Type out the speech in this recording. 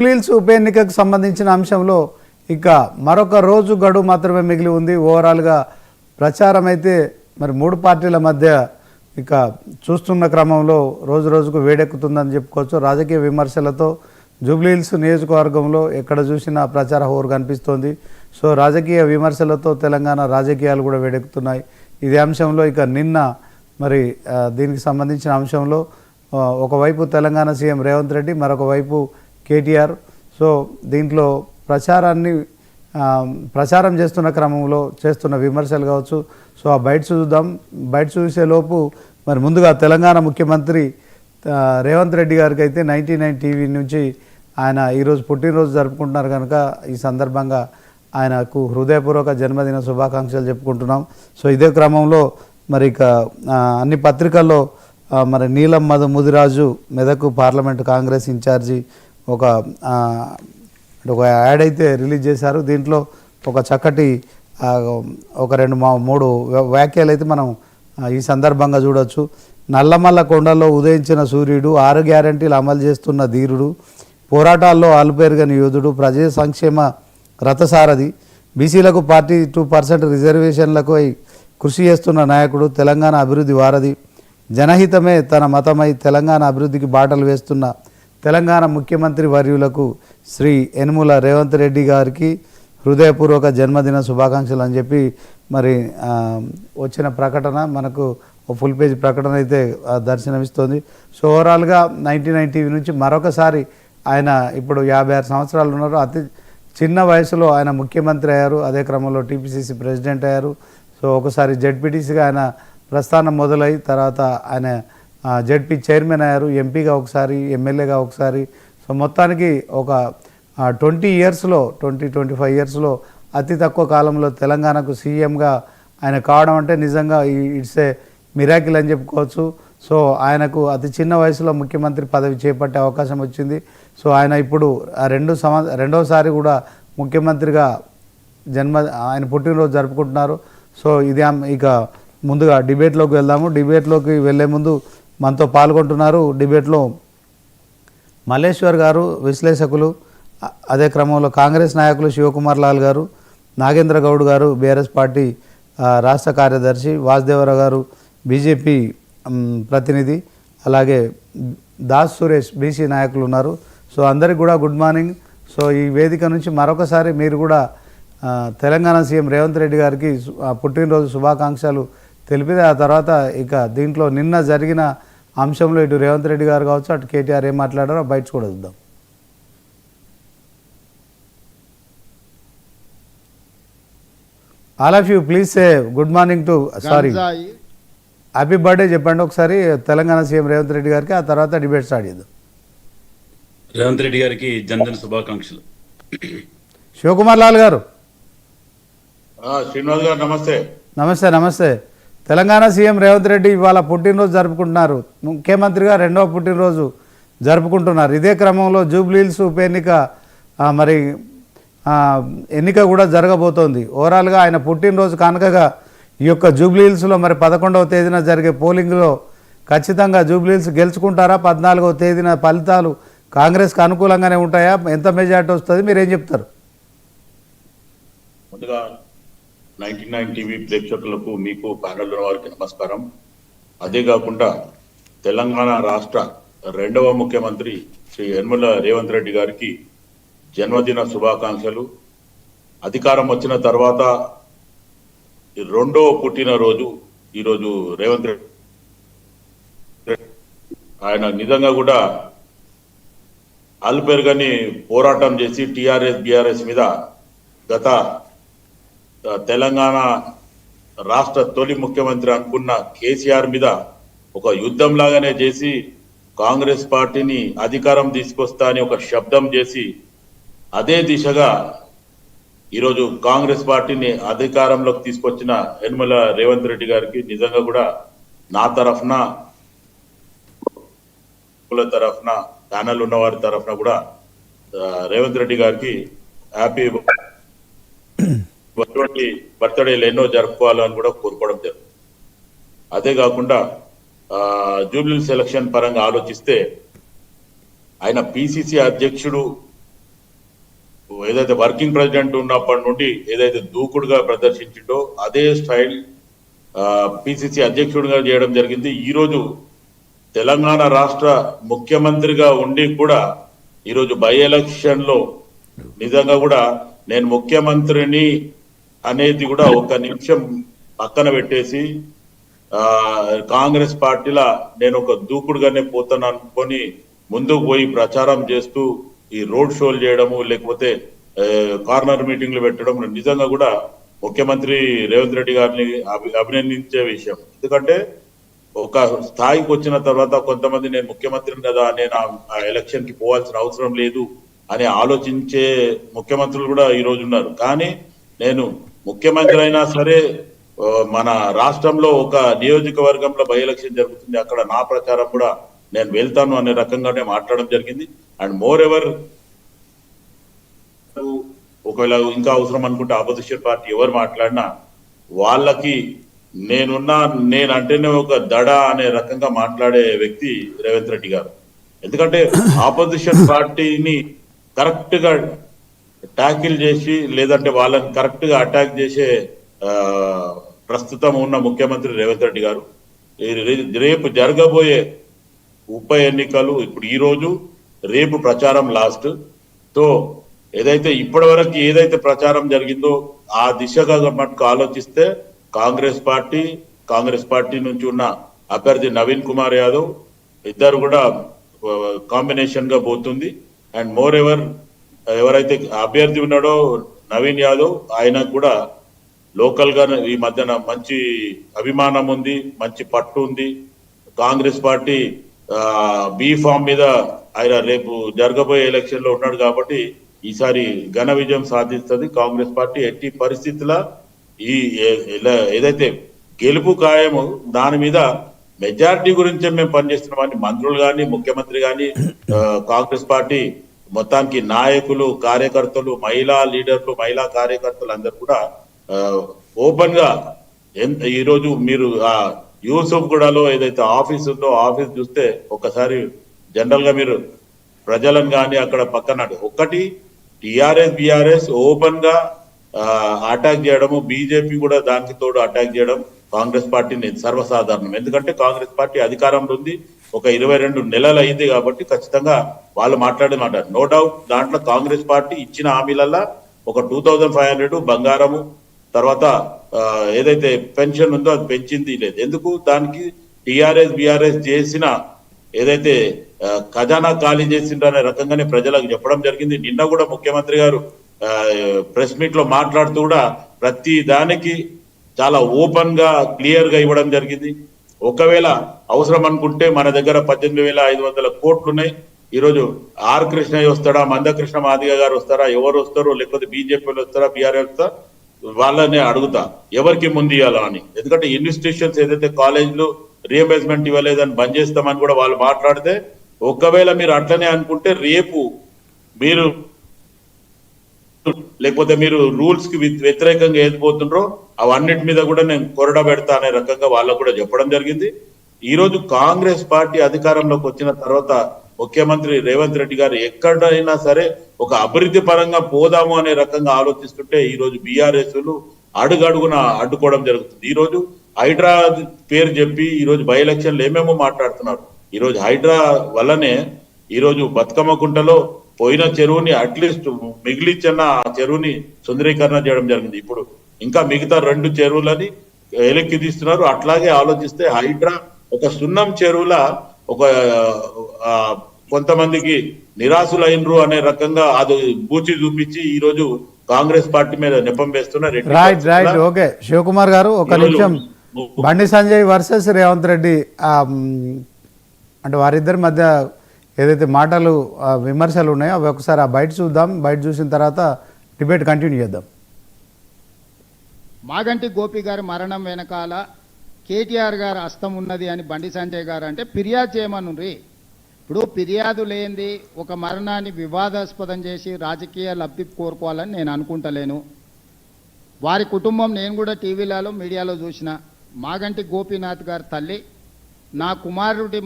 జూబ్లీహిల్స్ ఉప ఎన్నికకు సంబంధించిన అంశంలో ఇక మరొక రోజు గడువు మాత్రమే మిగిలి ఉంది. ఓవరాల్గా ప్రచారం అయితే మరి మూడు పార్టీల మధ్య ఇక చూస్తున్న క్రమంలో రోజు రోజుకు వేడెక్కుతుందని చెప్పుకోవచ్చు. రాజకీయ విమర్శలతో జూబ్లీహిల్స్ నియోజకవర్గంలో ఎక్కడ చూసినా ప్రచార హోరు కనిపిస్తోంది. సో రాజకీయ విమర్శలతో తెలంగాణ రాజకీయాలు కూడా వేడెక్కుతున్నాయి. ఇదే అంశంలో ఇక నిన్న మరి దీనికి సంబంధించిన అంశంలో ఒకవైపు తెలంగాణ సీఎం రేవంత్ రెడ్డి, మరొక వైపు కేటీఆర్. సో దీంట్లో ప్రచారం చేస్తున్న క్రమంలో చేస్తున్న విమర్శలు కావచ్చు. సో ఆ బయట చూసేలోపు మరి ముందుగా తెలంగాణ ముఖ్యమంత్రి రేవంత్ రెడ్డి గారికి అయితే 99 టీవీ నుంచి ఆయన ఈరోజు పుట్టినరోజు జరుపుకుంటున్నారు కనుక ఈ సందర్భంగా ఆయనకు హృదయపూర్వక జన్మదిన శుభాకాంక్షలు చెప్పుకుంటున్నాం. సో ఇదే క్రమంలో మరి ఇక అన్ని పత్రికల్లో మరి నీలం ముదిరాజు మెదక్ పార్లమెంటు కాంగ్రెస్ ఇన్ఛార్జి ఒక యాడ్ అయితే రిలీజ్ చేశారు. దీంట్లో ఒక చక్కటి ఒక 2-3 వ్యాఖ్యలు అయితే మనం ఈ సందర్భంగా చూడొచ్చు. నల్లమల్ల కొండల్లో ఉదయించిన సూర్యుడు, 6 గ్యారంటీలు అమలు చేస్తున్న ధీరుడు, పోరాటాల్లో ఆలుపేరుగని యోధుడు, ప్రజా సంక్షేమ రథసారథి, బీసీలకు 42% రిజర్వేషన్లకు కృషి చేస్తున్న నాయకుడు, తెలంగాణ అభివృద్ధి వారధి, జనహితమే తన మతమై తెలంగాణ అభివృద్ధికి బాటలు వేస్తున్న తెలంగాణ ముఖ్యమంత్రి వర్యులకు శ్రీ యనుమల రేవంత్ రెడ్డి గారికి హృదయపూర్వక జన్మదిన శుభాకాంక్షలు అని చెప్పి మరి వచ్చిన ప్రకటన మనకు ఫుల్ పేజ్ ప్రకటన అయితే దర్శనమిస్తోంది. సో ఓవరాల్గా 99 టీవీ నుంచి మరొకసారి ఆయన ఇప్పుడు 56 సంవత్సరాలు ఉన్నారు. అతి చిన్న వయసులో ఆయన ముఖ్యమంత్రి అయ్యారు. అదే క్రమంలో టీపీసీసీ ప్రెసిడెంట్ అయ్యారు. సో ఒకసారి జెడ్పీటీసీగా ఆయన ప్రస్థానం మొదలై తర్వాత ఆయన జెడ్పీ చైర్మన్ అయ్యారు, ఎంపీగా ఒకసారి, ఎమ్మెల్యేగా ఒకసారి. సో మొత్తానికి ఒక 25 ఇయర్స్లో అతి తక్కువ కాలంలో తెలంగాణకు సీఎంగా ఆయన కావడం అంటే నిజంగా ఇట్స్ ఏ మిరాకిల్ అని చెప్పుకోవచ్చు. సో ఆయనకు అతి చిన్న వయసులో ముఖ్యమంత్రి పదవి చేపట్టే అవకాశం వచ్చింది. సో ఆయన ఇప్పుడు రెండోసారి కూడా ముఖ్యమంత్రిగా ఆయన పుట్టినరోజు జరుపుకుంటున్నారు. సో ఇది ఇక ముందుగా డిబేట్లోకి వెళ్దాము. డిబేట్లోకి వెళ్లే ముందు మనతో పాల్గొంటున్నారు డిబేట్లో మల్లేశ్వర్ గారు, విశ్లేషకులు, అదే క్రమంలో కాంగ్రెస్ నాయకులు శివకుమార్ లాల్ గారు, నాగేంద్ర గౌడ్ గారు బీఆర్ఎస్ పార్టీ రాష్ట్ర కార్యదర్శి, వాసుదేవరావు గారు బీజేపీ ప్రతినిధి, అలాగే దాస్ సురేష్ బీసీ నాయకులు ఉన్నారు. సో అందరికి కూడా గుడ్ మార్నింగ్. సో ఈ వేదిక నుంచి మరొకసారి మీరు కూడా తెలంగాణ సీఎం రేవంత్ రెడ్డి గారికి పుట్టినరోజు శుభాకాంక్షలు తెలిపితే ఆ తర్వాత ఇక దీంట్లో నిన్న జరిగిన అంశంలో ఇటు రేవంత్ రెడ్డి గారు కావచ్చు, అటు కేటీఆర్ ఏం మాట్లాడారో బయట కూడా చూద్దాం. All of you please say good morning to happy birthday చెప్పండి ఒకసారి తెలంగాణ సీఎం రేవంత్ రెడ్డి గారికి. ఆ తర్వాత డిబేట్ స్టార్ట్ చేద్దాం. రేవంత్ రెడ్డి గారికి జన్మదిన శుభాకాంక్షలు. శివకుమార్ లాల్ గారు. శ్రీనివాస్ గారు నమస్తే. నమస్తే. తెలంగాణ సీఎం రేవంత్ రెడ్డి ఇవాళ పుట్టినరోజు జరుపుకుంటున్నారు. ముఖ్యమంత్రిగా 2వ పుట్టినరోజు జరుపుకుంటున్నారు. ఇదే క్రమంలో జూబ్లీహిల్స్ ఉప ఎన్నిక కూడా జరగబోతోంది. ఓవరాల్గా ఆయన పుట్టినరోజు కానుకగా ఈ యొక్క జూబ్లీహిల్స్లో మరి 11వ తేదీన జరిగే పోలింగ్లో ఖచ్చితంగా జూబ్లీహిల్స్ గెలుచుకుంటారా? 14వ తేదీన ఫలితాలు కాంగ్రెస్కి అనుకూలంగానే ఉంటాయా? ఎంత మెజార్టీ వస్తుంది? మీరేం చెప్తారు? ముందుగా 99 టీవీ ప్రేక్షకులకు, మీకు ప్యానెల్ ఉన్న వారికి నమస్కారం. అదే కాకుండా తెలంగాణ రాష్ట్ర 2వ ముఖ్యమంత్రి శ్రీ యనుమల రేవంత్ రెడ్డి గారికి జన్మదిన శుభాకాంక్షలు. అధికారం వచ్చిన తర్వాత 2వ పుట్టినరోజు ఈరోజు రేవంత్ రెడ్డి. ఆయన నిజంగా కూడా ఆలుపెరుగని పోరాటం చేసి టీఆర్ఎస్ బీఆర్ఎస్ మీద గత తెలంగాణ రాష్ట్ర తొలి ముఖ్యమంత్రి అనుకున్న కేసీఆర్ మీద ఒక యుద్ధం లాగానే చేసి కాంగ్రెస్ పార్టీని అధికారం తీసుకొస్తా అని ఒక శబ్దం చేసి అదే దిశగా ఈరోజు కాంగ్రెస్ పార్టీని అధికారంలోకి తీసుకొచ్చిన యనుమల రేవంత్ రెడ్డి గారికి నిజంగా కూడా నా తరఫున, ప్యానల్ ఉన్న వారి తరఫున కూడా రేవంత్ రెడ్డి గారికి హ్యాపీ బర్త్డేలు ఎన్నో జరుపుకోవాలని కూడా కోరుకోవడం జరుగుతుంది. అదే కాకుండా జూబ్లీ సెలక్షన్ పరంగా ఆలోచిస్తే ఆయన పిసిసి అధ్యక్షుడు ఏదైతే వర్కింగ్ ప్రెసిడెంట్ ఉన్నప్పటి నుండి ఏదైతే దూకుడుగా ప్రదర్శించిండో అదే స్టైల్ పిసిసి అధ్యక్షుడిగా చేయడం జరిగింది. ఈ రోజు తెలంగాణ రాష్ట్ర ముఖ్యమంత్రిగా ఉండి కూడా ఈరోజు బై ఎలక్షన్ లో నిజంగా కూడా నేను ముఖ్యమంత్రిని అనేది కూడా ఒక నిమిషం పక్కన పెట్టేసి కాంగ్రెస్ పార్టీలా నేను ఒక దూకుడుగానే పోతాను అనుకొని ముందుకు పోయి ప్రచారం చేస్తూ ఈ రోడ్ షోలు చేయడము లేకపోతే కార్నర్ మీటింగ్లు పెట్టడం నిజంగా కూడా ముఖ్యమంత్రి రేవంత్ రెడ్డి గారిని అభినందించే విషయం. ఎందుకంటే ఒక స్థాయికి వచ్చిన తర్వాత కొంతమంది నేను ముఖ్యమంత్రిని కదా నేను ఆ ఎలక్షన్ కి పోవాల్సిన అవసరం లేదు అని ఆలోచించే ముఖ్యమంత్రులు కూడా ఈ రోజు ఉన్నారు. కానీ నేను ముఖ్యమంత్రి అయినా సరే మన రాష్ట్రంలో ఒక నియోజకవర్గంలో బై ఎలక్షన్ జరుగుతుంది, అక్కడ నా ప్రచారం కూడా నేను వెళ్తాను అనే రకంగానే మాట్లాడడం జరిగింది. అండ్ మోర్ ఎవర్ ఒకవేళ ఇంకా అవసరం అనుకుంటే ఆపోజిషన్ పార్టీ ఎవరు మాట్లాడినా వాళ్ళకి నేనంటేనే ఒక దడ అనే రకంగా మాట్లాడే వ్యక్తి రేవంత్ రెడ్డి గారు. ఎందుకంటే ఆపోజిషన్ పార్టీని కరెక్ట్ గా ట్యాకిల్ చేసి లేదంటే వాళ్ళని కరెక్ట్ గా అటాక్ చేసే ప్రస్తుతం ఉన్న ముఖ్యమంత్రి రేవంత్ రెడ్డి గారు. రేపు జరగబోయే ఉప ఎన్నికలు ఇప్పుడు ఈ రోజు రేపు ప్రచారం లాస్ట్. తో ఏదైతే ఇప్పటి వరకు ఏదైతే ప్రచారం జరిగిందో ఆ దిశగా మటుకు ఆలోచిస్తే కాంగ్రెస్ పార్టీ నుంచి ఉన్న అభ్యర్థి నవీన్ కుమార్ యాదవ్ ఇద్దరు కూడా కాంబినేషన్ గా పోతుంది. అండ్ మోర్ ఎవరైతే అభ్యర్థి ఉన్నాడో నవీన్ యాదవ్ ఆయన కూడా లోకల్ గా ఈ మధ్యన మంచి అభిమానం ఉంది, మంచి పట్టు ఉంది. కాంగ్రెస్ పార్టీ బీ ఫామ్ మీద ఆయన రేపు జరగబోయే ఎలక్షన్ లో ఉన్నాడు కాబట్టి ఈసారి ఘన విజయం సాధిస్తుంది కాంగ్రెస్ పార్టీ. ఎట్టి పరిస్థితుల ఈ ఏదైతే గెలుపు ఖాయము దాని మీద మెజారిటీ గురించే మేము పనిచేస్తున్నామని మంత్రులు కానీ ముఖ్యమంత్రి కానీ కాంగ్రెస్ పార్టీ మొత్తానికి నాయకులు కార్యకర్తలు మహిళా లీడర్లు మహిళా కార్యకర్తలు అందరు కూడా ఓపెన్ గా ఈరోజు మీరు ఆ యూసుఫ్ గూడలో ఏదైతే ఆఫీస్ ఉందో ఆఫీస్ చూస్తే ఒక్కసారి జనరల్ గా మీరు ప్రజలను కానీ అక్కడ పక్కన ఒక్కటి బీఆర్ఎస్ ఓపెన్ గా అటాక్ చేయడము, బీజేపీ కూడా దానికి తోడు అటాక్ చేయడం కాంగ్రెస్ పార్టీని సర్వసాధారణం. ఎందుకంటే కాంగ్రెస్ పార్టీ అధికారంలో ఉంది, ఒక 22 నెలలు అయింది కాబట్టి ఖచ్చితంగా వాళ్ళు మాట్లాడే మాట నో డౌట్. దాంట్లో కాంగ్రెస్ పార్టీ ఇచ్చిన హామీలల్లా ఒక 2500 బంగారము తర్వాత ఏదైతే పెన్షన్ ఉందో అది పెంచింది లేదు. ఎందుకు దానికి బీఆర్ఎస్ చేసిన ఏదైతే ఖజానా ఖాళీ చేసిండ్రు అనే రకంగానే ప్రజలకు చెప్పడం జరిగింది. నిన్న కూడా ముఖ్యమంత్రి గారు ప్రెస్ మీట్ లో మాట్లాడుతూ కూడా ప్రతి దానికి చాలా ఓపెన్ గా క్లియర్ గా ఇవ్వడం జరిగింది. ఒకవేళ అవసరం అనుకుంటే మన దగ్గర 18,500 కోట్లు ఉన్నాయి. ఈరోజు ఆర్ కృష్ణయ్య వస్తాడా, మందకృష్ణ మాదిగ గారు వస్తారా, ఎవరు వస్తారో లేకపోతే బీజేపీలు వస్తారా బీఆర్ఎస్ వస్తారా వాళ్ళనే అడుగుతా ఎవరికి ముందు ఇవ్వాలా అని. ఎందుకంటే ఇన్స్టిట్యూషన్స్ ఏదైతే కాలేజీలు రీఎంబర్స్మెంట్ ఇవ్వలేదని బంద్ చేస్తామని కూడా వాళ్ళు మాట్లాడితే ఒకవేళ మీరు అట్లనే అనుకుంటే రేపు మీరు లేకపోతే మీరు రూల్స్ కి వ్యతిరేకంగా ఏది పోతుండ్రో అవన్నిటి మీద కూడా నేను కొరడా పెడతా అనే రకంగా వాళ్ళకు కూడా చెప్పడం జరిగింది. ఈ రోజు కాంగ్రెస్ పార్టీ అధికారంలోకి వచ్చిన తర్వాత ముఖ్యమంత్రి రేవంత్ రెడ్డి గారు ఎక్కడైనా సరే ఒక అభివృద్ధి పరంగా పోదాము అనే రకంగా ఆలోచిస్తుంటే ఈ రోజు బీఆర్ఎస్లు అడుగడుగున అడ్డుకోవడం జరుగుతుంది. ఈ రోజు హైడ్రా పేరు చెప్పి ఈ రోజు బై ఎలక్షన్లు ఏమేమో మాట్లాడుతున్నారు. ఈ రోజు హైడ్రా వల్లనే ఈ రోజు బతుకమ్మ కుంటలో పోయిన చెరువుని అట్లీస్ట్ మిగిలిచ్చిన ఆ చెరువుని సుందరీకరణ చేయడం జరిగింది. ఇప్పుడు ఇంకా మిగతా 2 చెరువులని ఎలక్కి తీస్తున్నారు. అట్లాగే ఆలోచిస్తే హైడ్రా ఒక సున్నం చెరువుల ఒక కొంతమందికి నిరాశులైనరు అనే రకంగా అది బూచి చూపించి ఈ రోజు కాంగ్రెస్ పార్టీ మీద నెపం వేస్తున్నారు. రైట్ ఓకే శివకుమార్ గారు ఒక నిమిషం. బండి సంజయ్ వర్సెస్ రేవంత్ రెడ్డి అంటే వారిద్దరి మధ్య ఏదైతే మాటలు విమర్శలు ఉన్నాయో అవి ఒకసారి ఆ బయట చూద్దాం. బయట చూసిన తర్వాత డిబేట్ కంటిన్యూ చేద్దాం. మాగంటి గోపి గారి మరణం వెనకాల కేటీఆర్ గారు హస్తం ఉన్నది అని బండి సంజయ్ గారు అంటే ఫిర్యాదు చేయమనుండ్రి. ఇప్పుడు ఫిర్యాదు లేనిది ఒక మరణాన్ని వివాదాస్పదం చేసి రాజకీయ లబ్ధి కోరుకోవాలని నేను అనుకుంటలేను. వారి కుటుంబం నేను కూడా టీవీలలో మీడియాలో చూసిన. మాగంటి గోపీనాథ్ గారి తల్లి నా కుమారుడి